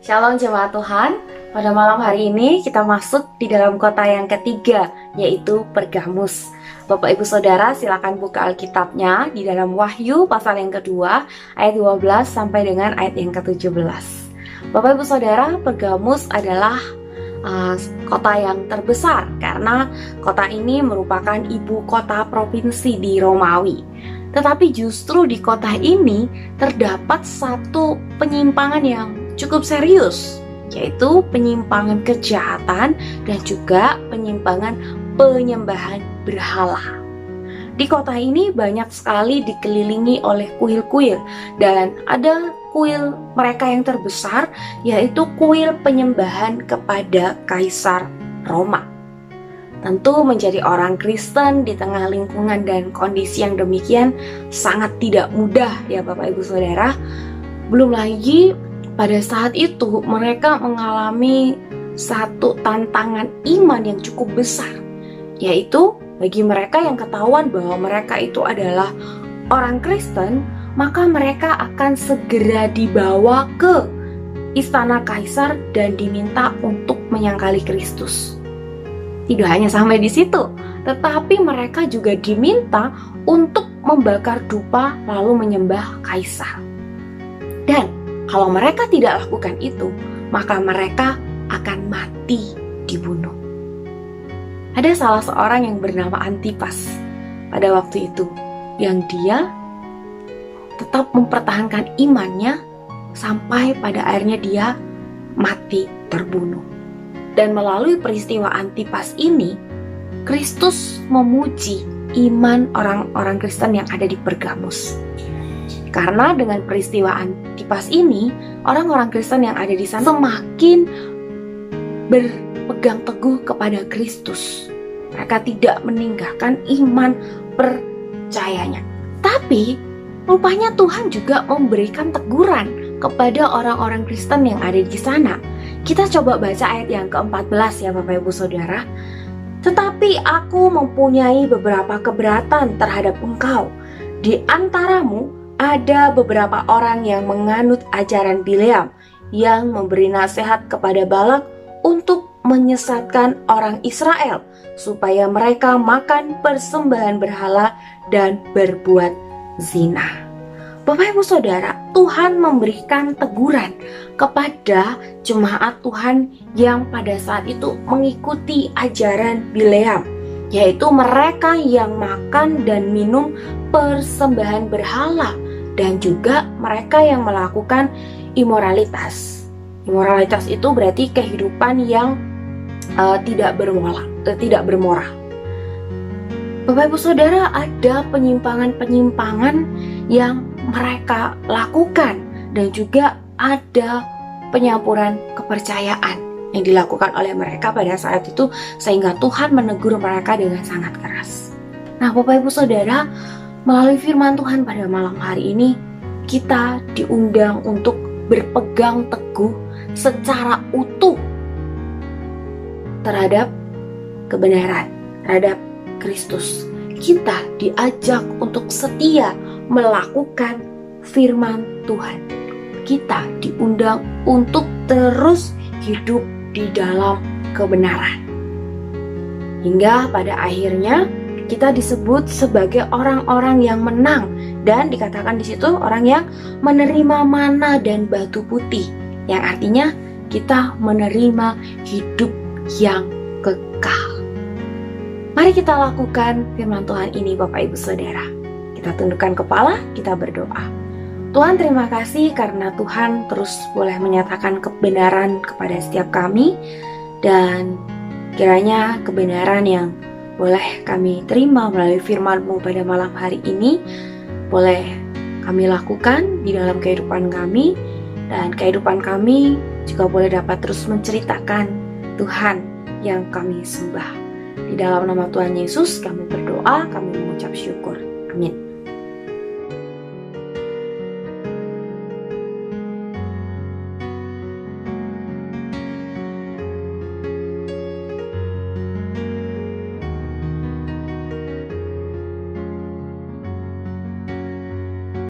Shalom jemaat Tuhan, pada malam hari ini kita masuk di dalam kota yang ketiga, yaitu Pergamus. Bapak Ibu Saudara silakan buka Alkitabnya di dalam Wahyu pasal yang kedua, ayat 12 sampai dengan ayat yang ke-17. Bapak Ibu Saudara, Pergamus adalah kota yang terbesar karena kota ini merupakan ibu kota provinsi di Romawi. Tetapi justru di kota ini terdapat satu penyimpangan yang cukup serius, yaitu penyimpangan kejahatan dan juga penyimpangan penyembahan berhala. Di kota ini banyak sekali dikelilingi oleh kuil-kuil, dan ada kuil mereka yang terbesar, yaitu kuil penyembahan kepada Kaisar Roma. Tentu menjadi orang Kristen di tengah lingkungan dan kondisi yang demikian sangat tidak mudah ya Bapak Ibu Saudara. Belum lagi pada saat itu mereka mengalami satu tantangan iman yang cukup besar, yaitu bagi mereka yang ketahuan bahwa mereka itu adalah orang Kristen, maka mereka akan segera dibawa ke istana kaisar dan diminta untuk menyangkali Kristus. Tidak hanya sampai di situ, tetapi mereka juga diminta untuk membakar dupa lalu menyembah kaisar. Dan kalau mereka tidak lakukan itu, maka mereka akan mati dibunuh. Ada salah seorang yang bernama Antipas pada waktu itu, yang dia tetap mempertahankan imannya sampai pada akhirnya dia mati terbunuh. Dan melalui peristiwa Antipas ini, Kristus memuji iman orang-orang Kristen yang ada di Pergamus. Karena dengan peristiwa Antipas ini, orang-orang Kristen yang ada di sana semakin berpegang teguh kepada Kristus. Mereka tidak meninggalkan iman percayanya. Tapi rupanya Tuhan juga memberikan teguran kepada orang-orang Kristen yang ada di sana. Kita coba baca ayat yang ke-14 ya Bapak Ibu Saudara. Tetapi aku mempunyai beberapa keberatan terhadap engkau. Di antaramu ada beberapa orang yang menganut ajaran Bileam, yang memberi nasihat kepada Balak untuk menyesatkan orang Israel, supaya mereka makan persembahan berhala dan berbuat zina. Bapak Ibu Saudara, Tuhan memberikan teguran kepada jemaat Tuhan yang pada saat itu mengikuti ajaran Bileam, yaitu mereka yang makan dan minum persembahan berhala, dan juga mereka yang melakukan imoralitas. Imoralitas itu berarti kehidupan yang tidak bermoral. Bapak Ibu Saudara, ada penyimpangan-penyimpangan yang mereka lakukan, dan juga ada penyampuran kepercayaan yang dilakukan oleh mereka pada saat itu, sehingga Tuhan menegur mereka dengan sangat keras. Nah Bapak Ibu Saudara, melalui firman Tuhan pada malam hari ini, kita diundang untuk berpegang teguh secara utuh terhadap kebenaran, terhadap Kristus. Kita diajak untuk setia melakukan firman Tuhan. Kita diundang untuk terus hidup di dalam kebenaran. Hingga pada akhirnya kita disebut sebagai orang-orang yang menang, dan dikatakan di situ orang yang menerima mana dan batu putih, yang artinya kita menerima hidup yang kekal. Mari kita lakukan firman Tuhan ini Bapak Ibu Saudara. Kita tundukkan kepala, kita berdoa. Tuhan, terima kasih karena Tuhan terus boleh menyatakan kebenaran kepada setiap kami, dan kiranya kebenaran yang boleh kami terima melalui firman-Mu pada malam hari ini boleh kami lakukan di dalam kehidupan kami, dan kehidupan kami juga boleh dapat terus menceritakan Tuhan yang kami sembah. Di dalam nama Tuhan Yesus kami berdoa, kami mengucap syukur. Amin.